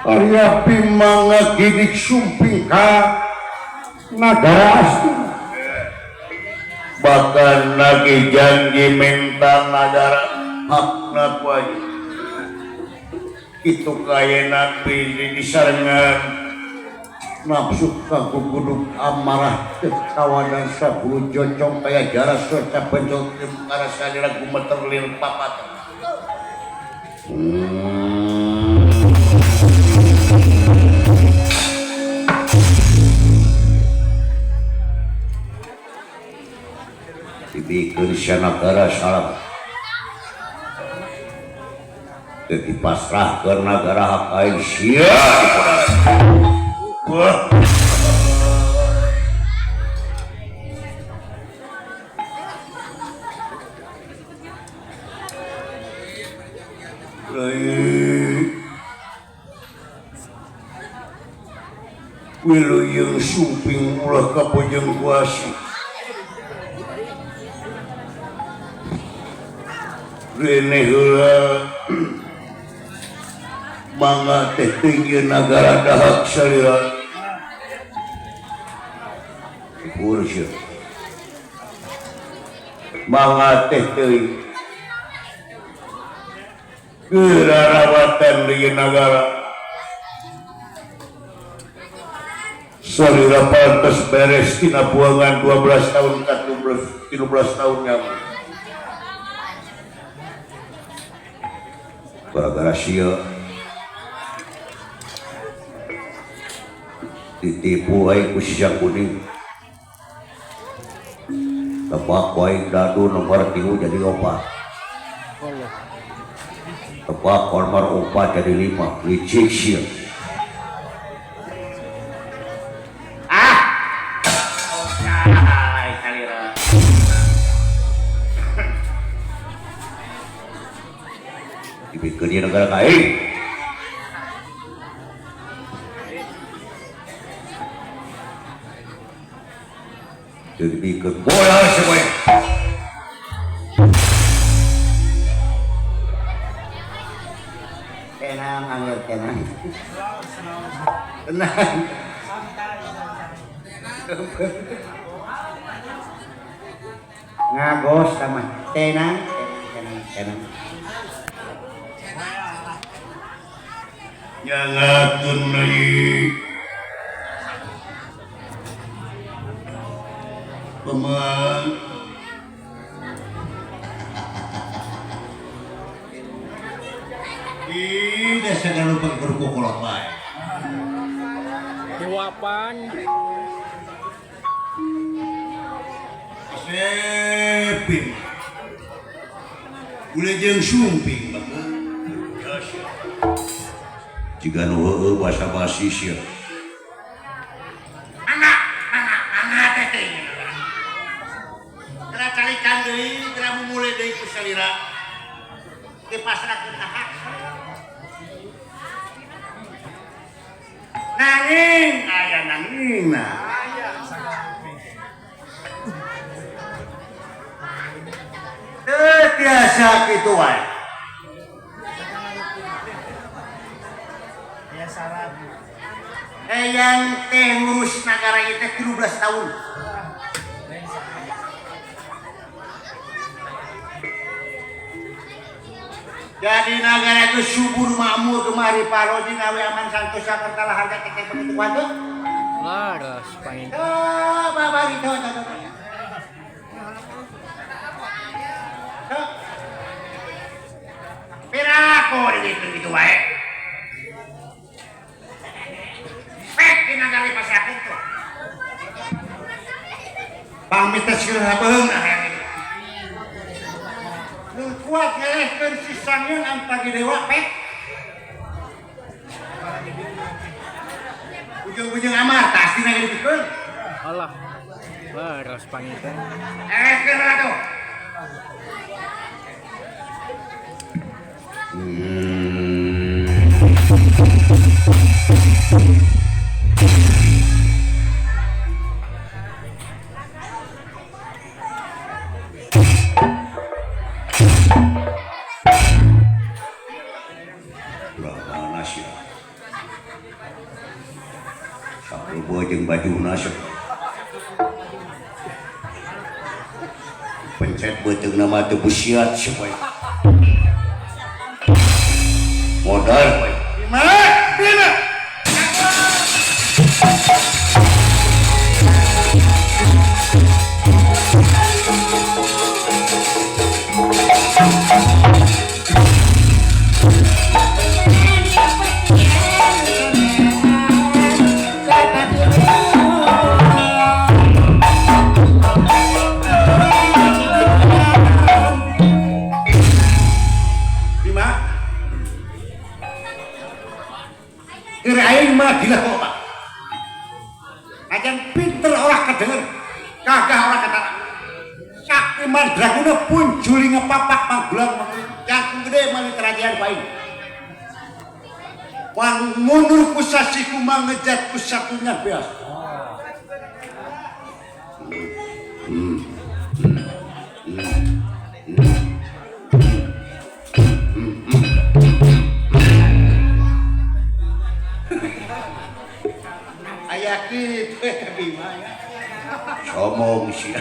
Arya Bimanga gidik sumping ka nagara asli bahkan lagi janji minta nagara hakna wajib itu kaya nabi disarengan nafsu kaku kudu amarah kekawanan sabulu jocong kaya jarak serta pencol karena sadira gumeter lir papat dibikin negara salam dipasrah ke negara hak siap wilu yang sumping ulah kapojeng kuasi rene heula mangga teh tinggi negara dahak salira urus mangga teh teuing geurarawatan di negara salira pantes beres tina buangan 12 tahun ka 13 tahun nyaman gara-gara sia ditipu aing ku sisa kuning tepak wae dadu nomor 3 jadi 4 tepak nomor 4 jadi 5 licik sia dibikin di negara kain dibikin bola semuanya tenang anggur tenang ngagos sama tenang jangan tunai peman tidak segala lupa berkukulak baik Dewapan sepin boleh jeng sumping jika nu bahasa basi sia anak teh kira calikan deui kira memulai deui ku salira dipasrahkeun ka hak nanging aya nangingna teu tiasa kitu wae yang teh ngurus negara itu 13 tahun jadi negara itu subur makmur kemari parodi nawe aman santosa kertala harga teke begitu kuat laras pain babari tuh pirako gitu wae nagari pasakin tuh pamit sirah beung nu kuat ngelehkeun sisangeun antagi dewa pek ujung-ujung amar pasti nagari dipikeun Allah laras pangitan elehkeun atuh pencet beuteung nama teu busiat supaya modal we Bima aing mah gila kok Pak. Ajan pinter orang kedenger, kagak orang ketara. Sakti mandraguna pun juli ngepapak panggulang jangkung gede mali teradian paing. Wang mundur kusasiku mangejat kusatunya bias. Ayakit Bima ya. Somong sih.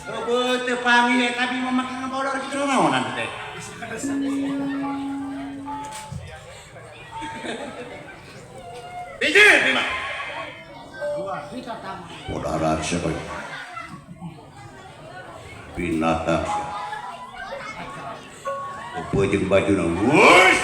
Coba teu panggil tapi memakai ngabodor kitu naonan teh. Biji Bima. Saudara siapa? Binatang siapa? Apa jeung baju na? Wush!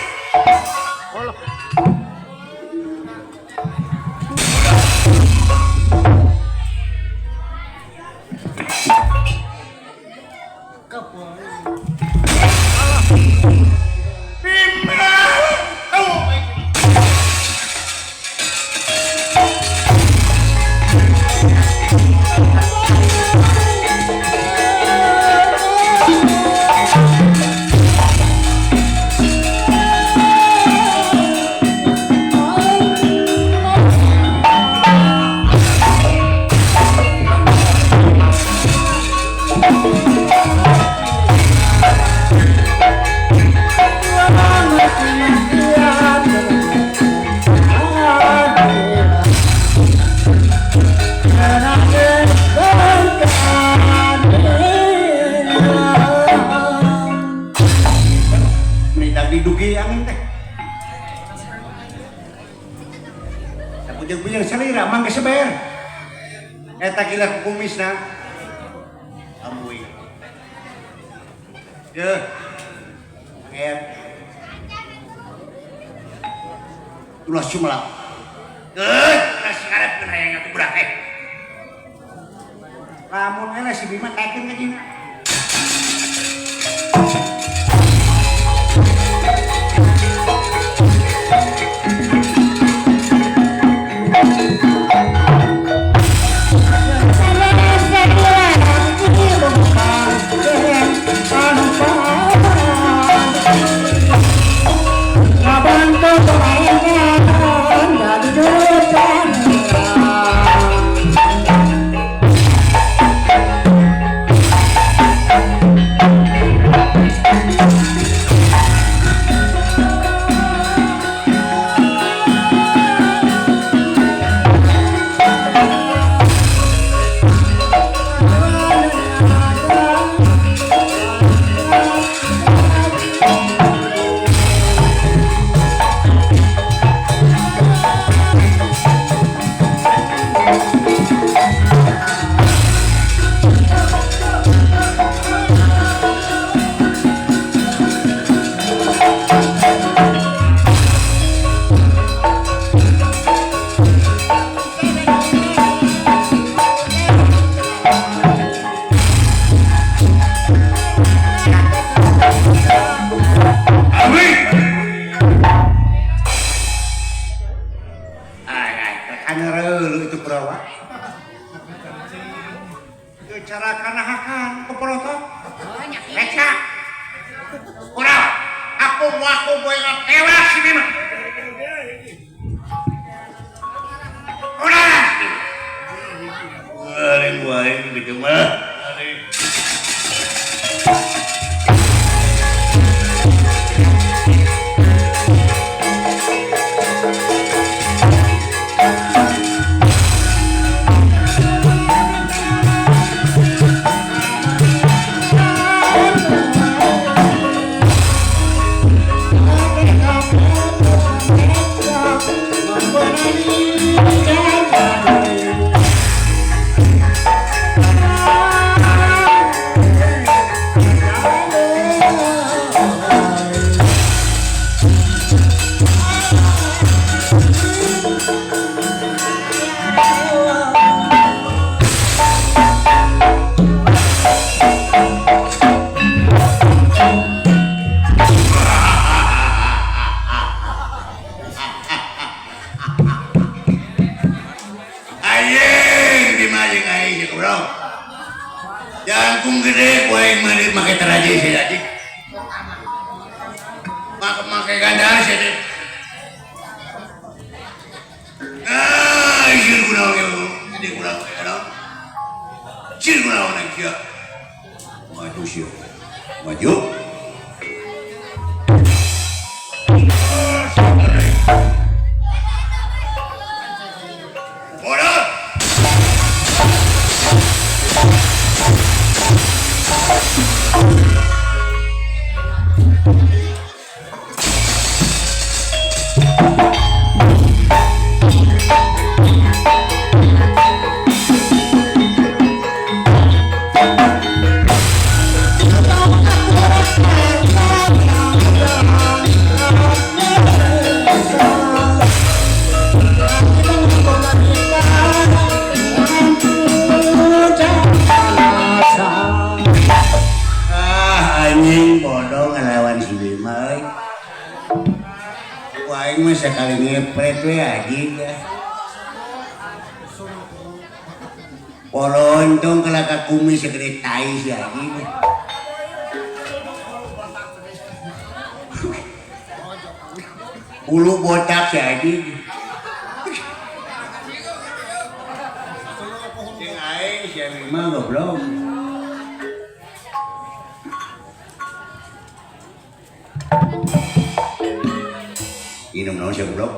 Salira mangga seber eta gila kumisna amui ye ngep ulah cumlah kasih ngarepkeun hayang atuh budak lamun ele si Bima kakeun ka dina cara kanahakan kepolotok reca kurang aku boy tewas si Bima kurang waring gitu mah kurang. Jangkung gede, gue yang menit pakai teraji sih aja. Pakai gandar sih deh. Sih kurang ya, jadi kurang ya. Sih kurang nak ya. Maju sih, maju. Sekali ngepret we aja ya. Polontong kelaka kumis segede tai si aja. Ulu botak si aja. Yang aing si mah goblok. Minum naon sih goblok?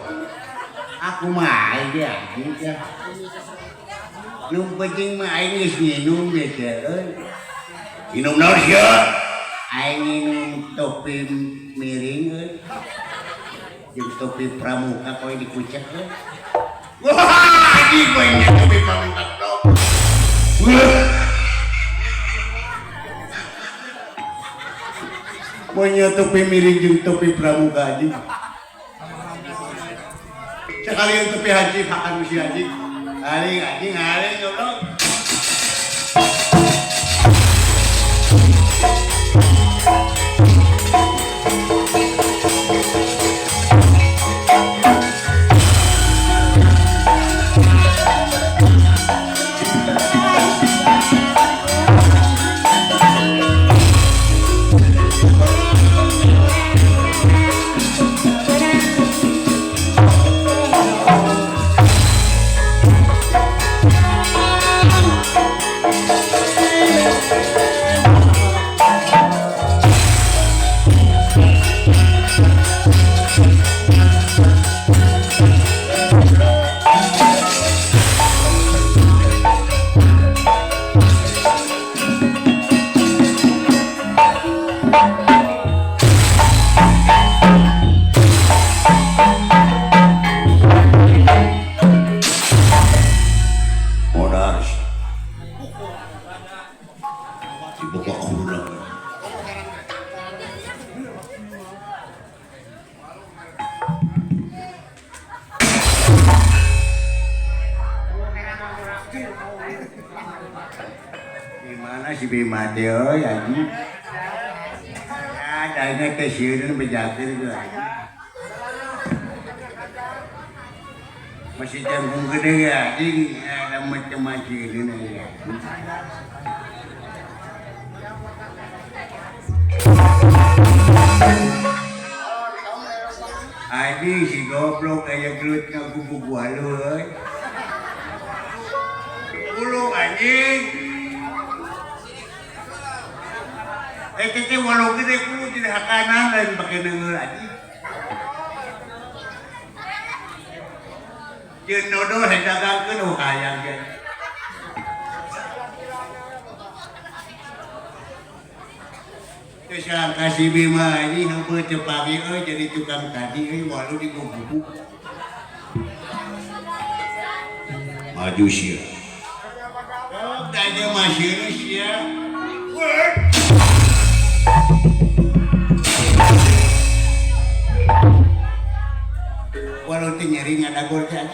Aku mah aja anjing. Nu penting mah aing geus minum ge euy. Minum naon sih? Aing minum topi miring euy. Jeung topi pramuka koe dikucek euy. Wah, anjing koe nya topi pramuka goblok. Monya topi miring jeung topi pramuka anjing. Sekali untuk haji makan mesti haji. Aling goblok. Gimana si Bima Deo ya ji? Adanya kesiuran bejatir juga. Masih jangkung gede ya, ji ada macam-macam ini ya. Adi si goblok kayak gelut ngaku gua lu. Ulung anjing. Tete walau gede kudu jadi hakanan dan pakai denger aja. Jeung nodo hedagangkeun oh hayang ge. Kesang kasih Bima ini hampir cepagi jadi tukang tadi walau di gubuk. Maju sih. Oh, tanya masih sia. Walau nyeri ada gol aja.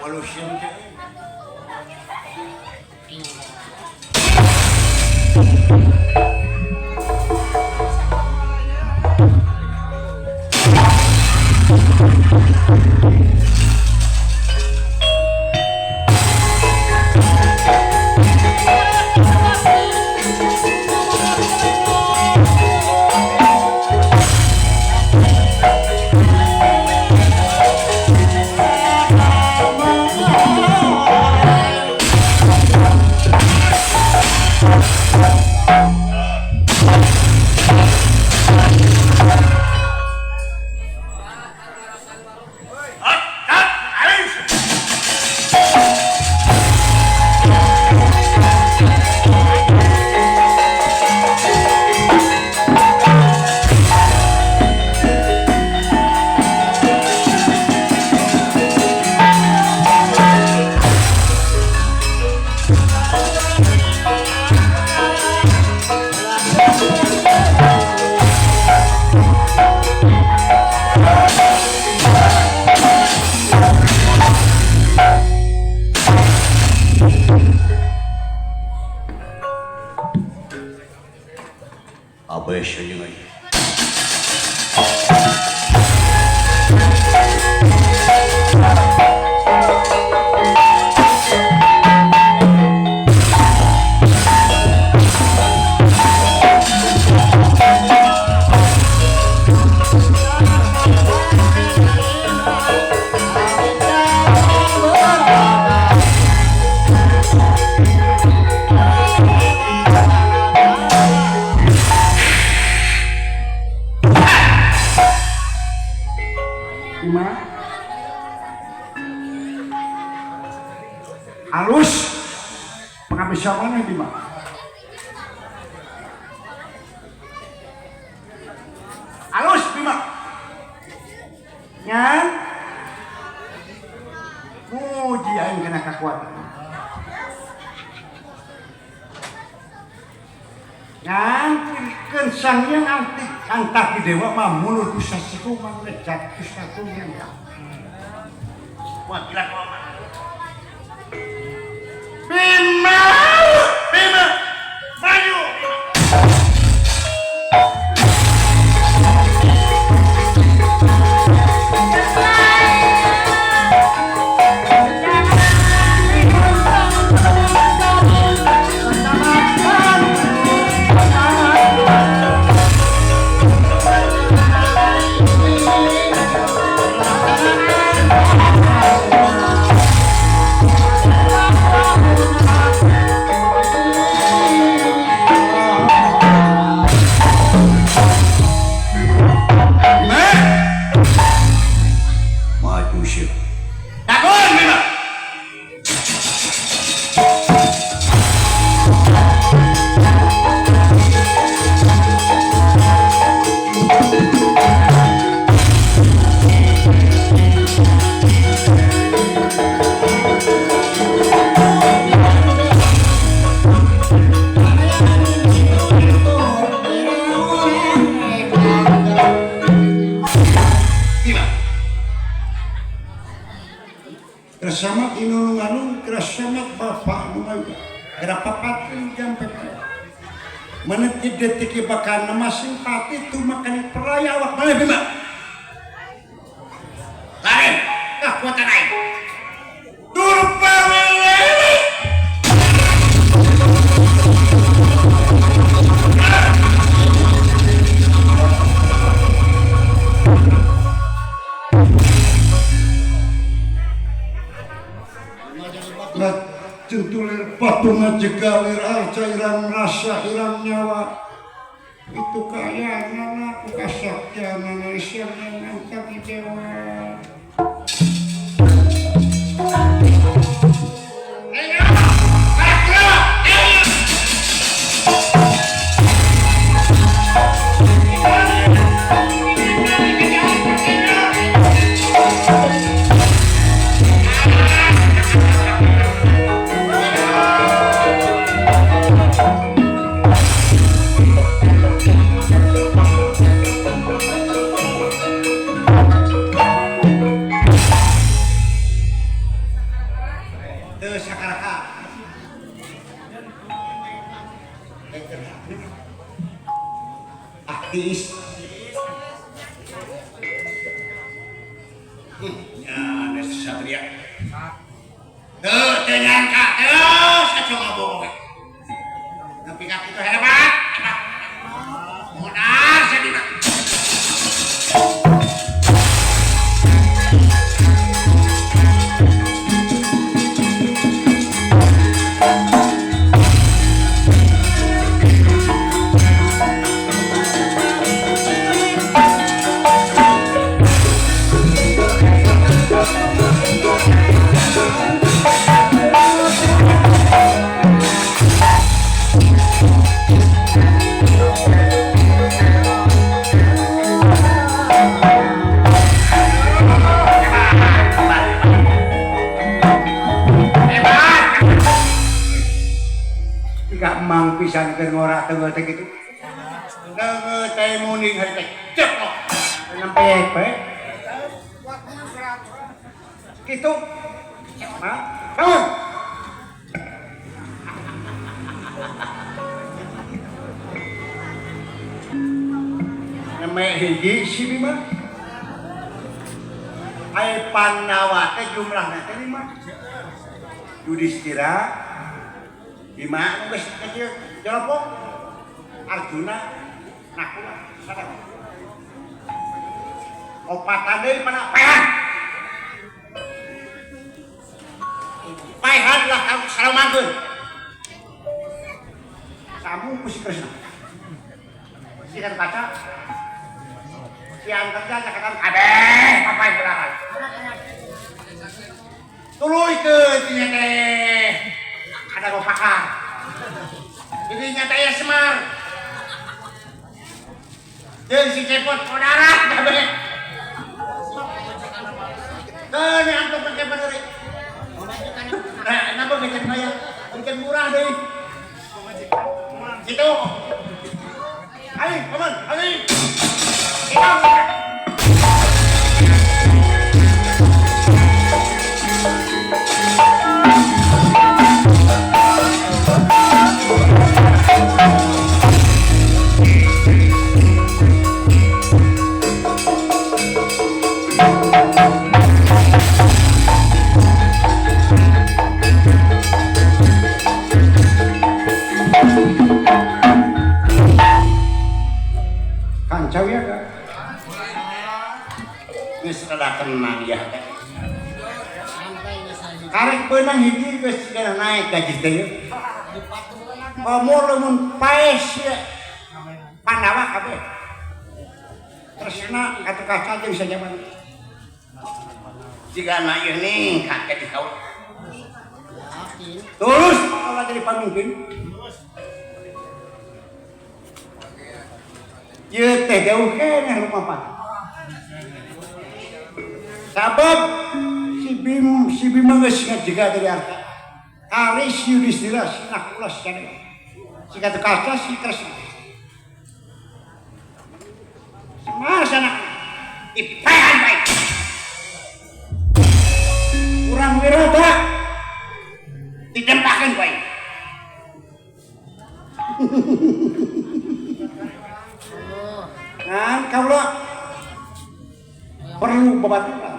Walau siapa? Babes aja lagi. Halus penghabis mana di mana? Halus Bima. Nyan. Muji aing kena kekuatan. Nyan keun yang anti antaki dewa mah mulut usasiku mah ngejat usatu yang. Wah gila kok. Bima! Bima! Maju! Kerasamat inulunganung, kerasamat bapak numaga. Kenapa patin jam pepe? Menetip detik bakal nama simpati tu makan peraya awak mana Bima? Lain, kuatan naik. Turpa meleli. Centulir patungan jegalir cairan rasa irang nyawa itu kaya anak kasaktian anak isyan yang angkat dewa. Aktivis ya ada satria ternyangka saya coba bohong tapi kaki itu hebat modal saya tidak mang pisan ke ngorak tengah teh gitu. Tengah teh muning hari teh cek loh. Sampai pe. Gitu. Hah? Bangun. hiji si Bima. Ai Pandawa teh jumlahna teh 5. Yudhistira, Bima anu geus kecil jolopok. Arjuna, Nakula, sadar. Opatan deui pana pehan. Pehan lah kamu salamakeun. Kamu kusi Kresna. Si kan kaca. Si antarja cakakan kabeh papai belakan. Tuluikeun nya teh. Ada gopakar. Didinya teh ya Semar. Jeung si Cepot kodarat kabeh. Keun antuk pake beneuri. Nah, kenapa becek maya? Bikin murah deh. Gitu. Ali, paman, Ali. Itu. Kancau ya kan? Geus rada tenang ya teh. Karek beunang hiji geus segala naik gaji teh. Umur lamun paes ya. Pandawa kabeh. Tresna kata-kata jeung sajaman. Jika anak ieu ningkat ka di kaul. Tulus kalau jadi pamimpin. Ieu teh jauh keneh rupapan. Sabab si Bima geus ngajaga dari arta. Ari si Yudhistira si Nakula sakene. Si Gatotkaca si Kresna. Semua sana dipehan baik. Urang wirata didempakeun baik. Kan kaula perlu babaturan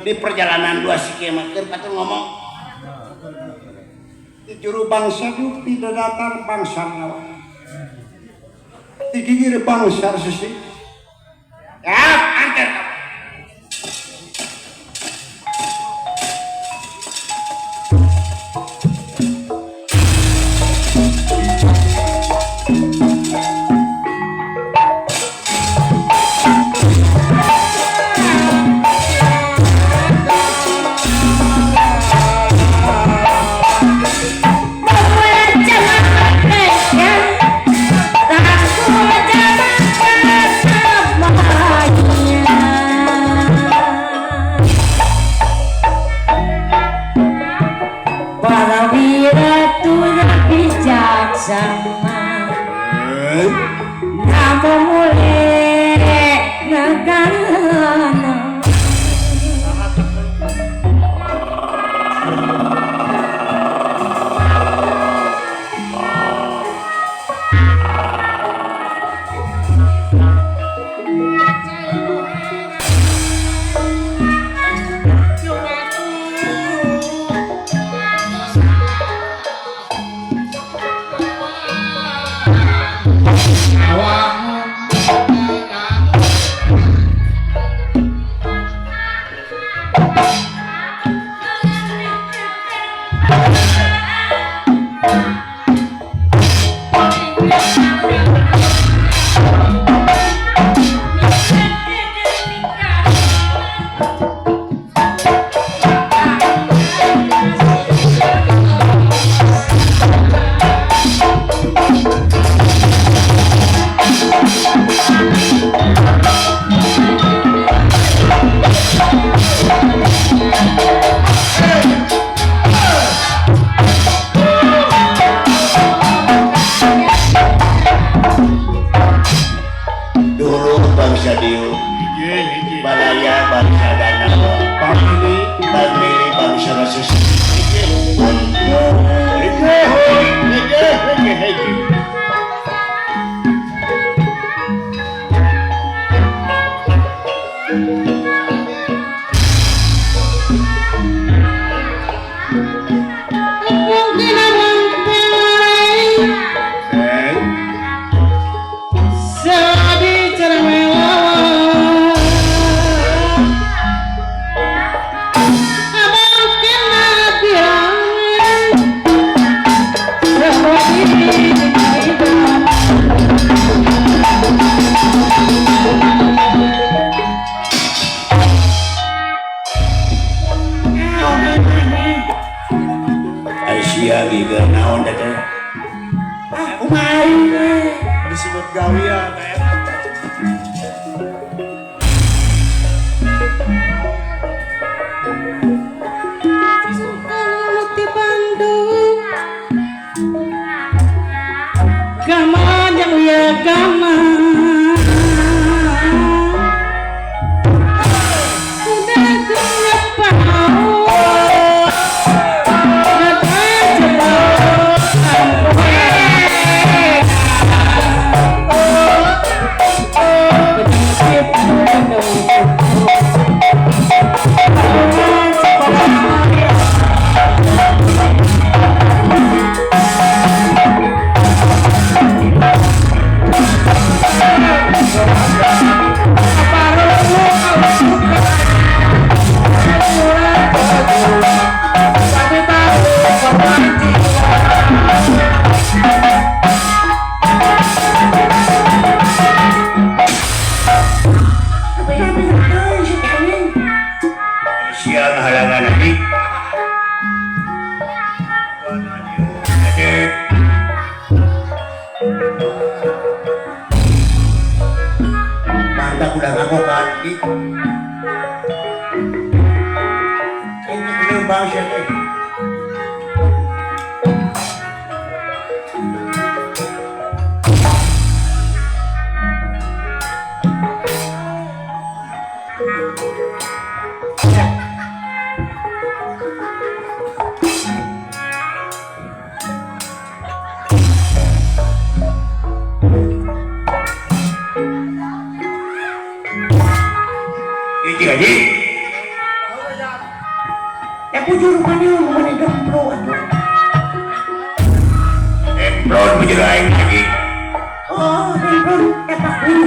di perjalanan 2 kilometer kata ngomong di juru bangsa itu tidak datang bangsa nawa di gigir bangsa sisi ya antar sia giga naon da teh. Kumain we. Disebut gawian Kalau di Bandung Gama yang ya gama Udah kenyapa Sia ngahalangan lagi. Mantap udah ngaku kaki. Ini bangsa nih. Iki gaji. Ya bujur mana mana gempro atuh. Emblon menjelain lagi. Oh, gempro eta kudu.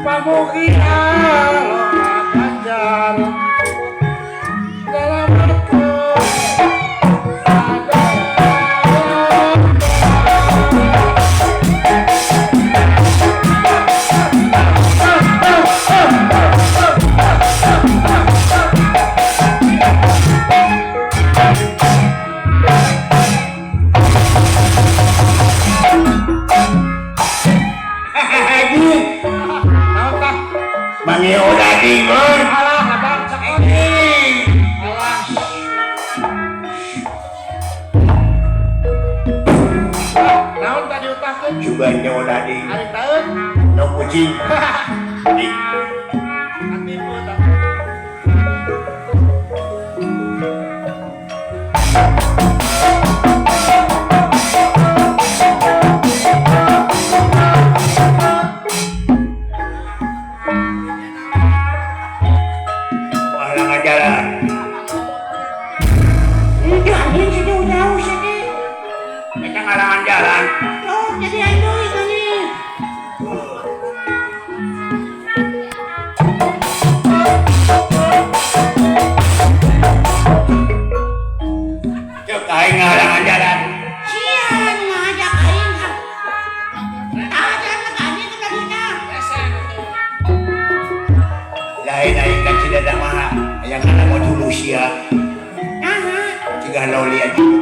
Pamuki Allah ganjar dalam aku Mangio dadi mon. alah abang sakoni alah naon tadi utahkeun Juga nyawa dadi. ari taeun No kucing. nanti putar Halangan jalan. Ini anjing sih jauh sih. Kita ngalangan jalan. Oh, jadi ayo itu nih. Cek aing ngalangan jalan. Sian ngajak aing. Ada anjing ke dadunya. Lain aing kan tidak ada mah. Yang kana mau dulu sia. Nah, Ciga loli aja.